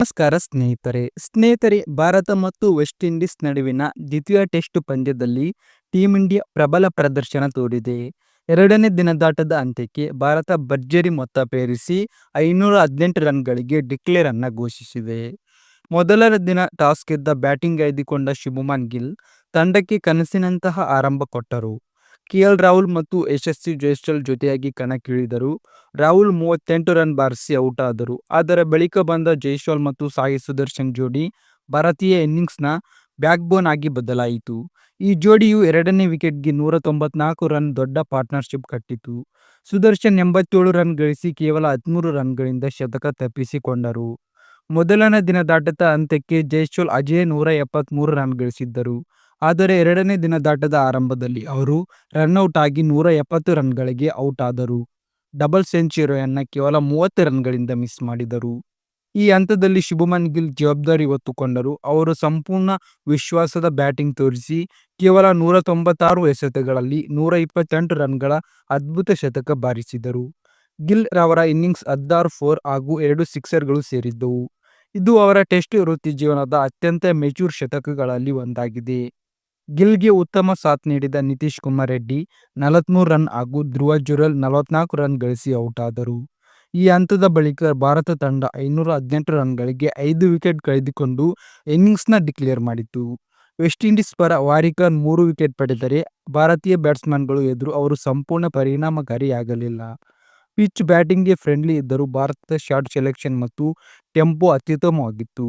ನಮಸ್ಕಾರ ಸ್ನೇಹಿತರೆ ಭಾರತ ಮತ್ತು ವೆಸ್ಟ್ ಇಂಡೀಸ್ ನಡುವಿನ ದ್ವಿತೀಯ ಟೆಸ್ಟ್ ಪಂದ್ಯದಲ್ಲಿ ಟೀಂ ಇಂಡಿಯಾ ಪ್ರಬಲ ಪ್ರದರ್ಶನ ತೋರಿದೆ. ಎರಡನೇ ದಿನದಾಟದ ಅಂತ್ಯಕ್ಕೆ ಭಾರತ ಭರ್ಜರಿ ಮೊತ್ತ ಪೇರಿಸಿ 518 ರನ್ಗಳಿಗೆ ಡಿಕ್ಲೇರ್ ಅನ್ನ ಘೋಷಿಸಿದೆ. ಮೊದಲ ದಿನ ಟಾಸ್ ಗೆದ್ದ ಬ್ಯಾಟಿಂಗ್ ಆಯ್ದುಕೊಂಡ ಶುಭ್ಮನ್ ಗಿಲ್ ತಂಡಕ್ಕೆ ಕನಸಿನಂತಹ ಆರಂಭ ಕೊಟ್ಟರು. ಕೆಎಲ್ ರಾಹುಲ್ ಮತ್ತು ಯಶಸ್ವಿ ಜೈಸ್ವಾಲ್ ಜೊತೆಯಾಗಿ ಕಣಕ್ಕಿಳಿದರು. ರಾಹುಲ್ 38 ರನ್ ಬಾರಿಸಿ ಔಟ್ ಆದರು. ಅದರ ಬಳಿಕ ಬಂದ ಜೈಸ್ವಾಲ್ ಮತ್ತು ಸಾಯಿ ಸುದರ್ಶನ್ ಜೋಡಿ ಭಾರತೀಯ ಇನ್ನಿಂಗ್ಸ್ನ ಬ್ಯಾಕ್ಬೋನ್ ಆಗಿ ಬದಲಾಯಿತು. ಈ ಜೋಡಿಯು ಎರಡನೇ ವಿಕೆಟ್ಗೆ 194 ರನ್ ದೊಡ್ಡ ಪಾರ್ಟ್ನರ್ಶಿಪ್ ಕಟ್ಟಿತು. ಸುದರ್ಶನ್ 87 ರನ್ ಗಳಿಸಿ ಕೇವಲ 13 ರನ್ಗಳಿಂದ ಶತಕ ತಪ್ಪಿಸಿಕೊಂಡರು. ಮೊದಲನೇ ದಿನದಾಟದ ಅಂತ್ಯಕ್ಕೆ ಜೈಸ್ವಾಲ್ ಅಜೇಯ 173 ರನ್ ಗಳಿಸಿದ್ದರು. ಆದರೆ ಎರಡನೇ ದಿನದಾಟದ ಆರಂಭದಲ್ಲಿ ಅವರು ರನ್ಔಟ್ ಆಗಿ 170 ರನ್ಗಳಿಗೆ ಔಟ್ ಆದರು. ಡಬಲ್ ಸೆಂಚುರಿಯನ್ನ ಕೇವಲ 30 ರನ್ಗಳಿಂದ ಮಿಸ್ ಮಾಡಿದರು. ಈ ಹಂತದಲ್ಲಿ ಶುಭ್ಮನ್ ಗಿಲ್ ಜವಾಬ್ದಾರಿ ಹೊತ್ತುಕೊಂಡರು. ಅವರು ಸಂಪೂರ್ಣ ವಿಶ್ವಾಸದ ಬ್ಯಾಟಿಂಗ್ ತೋರಿಸಿ ಕೇವಲ 196 ಎಸೆತಗಳಲ್ಲಿ 128 ರನ್ಗಳ ಅದ್ಭುತ ಶತಕ ಬಾರಿಸಿದರು. ಗಿಲ್ ರವರ ಇನ್ನಿಂಗ್ಸ್ 16 4 ಹಾಗೂ 2 ಸಿಕ್ಸರ್ಗಳು ಸೇರಿದ್ದವು. ಇದು ಅವರ ಟೆಸ್ಟ್ ವೃತ್ತಿ ಜೀವನದ ಅತ್ಯಂತ ಮೆಚೂರ್ ಶತಕಗಳಲ್ಲಿ ಒಂದಾಗಿದೆ. ಗಿಲ್ಗೆ ಉತ್ತಮ ಸಾಥ್ ನೀಡಿದ ನಿತೀಶ್ ಕುಮಾರ್ ರೆಡ್ಡಿ 43 ರನ್ ಹಾಗೂ ಧ್ರುವ ಜುರೇಲ್ 44 ರನ್ ಗಳಿಸಿ ಔಟ್ ಆದರು. ಈ ಹಂತದ ಬಳಿಕ ಭಾರತ ತಂಡ 518 ರನ್ಗಳಿಗೆ 5 ವಿಕೆಟ್ ಕಳೆದುಕೊಂಡು ಇನ್ನಿಂಗ್ಸ್ನ ಡಿಕ್ಲೇರ್ ಮಾಡಿತು. ವೆಸ್ಟ್ ಇಂಡೀಸ್ ಪರ ವಾರಿಕರ್ 3 ವಿಕೆಟ್ ಪಡೆದರೆ ಭಾರತೀಯ ಬ್ಯಾಟ್ಸ್ಮನ್ಗಳು ಎದುರು ಅವರು ಸಂಪೂರ್ಣ ಪರಿಣಾಮಕಾರಿಯಾಗಲಿಲ್ಲ. ಪಿಚ್ ಬ್ಯಾಟಿಂಗ್ಗೆ ಫ್ರೆಂಡ್ಲಿ ಇದ್ದರೂ ಭಾರತದ ಶಾಟ್ ಸೆಲೆಕ್ಷನ್ ಮತ್ತು ಟೆಂಪೋ ಅತ್ಯುತ್ತಮವಾಗಿತ್ತು.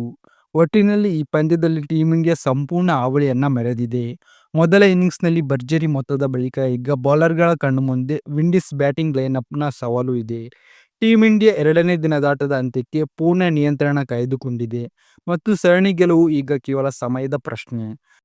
ಒಟ್ಟಿನಲ್ಲಿ ಈ ಪಂದ್ಯದಲ್ಲಿ ಟೀಂ ಇಂಡಿಯಾ ಸಂಪೂರ್ಣ ಹಾವಳಿಯನ್ನ ಮೆರೆದಿದೆ. ಮೊದಲ ಇನ್ನಿಂಗ್ಸ್ನಲ್ಲಿ ಭರ್ಜರಿ ಮೊತ್ತದ ಬಳಿಕ ಈಗ ಬೌಲರ್ಗಳ ಕಣ್ಮುಂದೆ ವಿಂಡೀಸ್ ಬ್ಯಾಟಿಂಗ್ ಲೈನ್ಅಪ್ನ ಸವಾಲು ಇದೆ. ಟೀಂ ಇಂಡಿಯಾ ಎರಡನೇ ದಿನದಾಟದ ಅಂತ್ಯಕ್ಕೆ ಪೂರ್ಣ ನಿಯಂತ್ರಣ ಕಾಯ್ದುಕೊಂಡಿದೆ ಮತ್ತು ಸರಣಿ ಗೆಲುವು ಈಗ ಕೇವಲ ಸಮಯದ ಪ್ರಶ್ನೆ.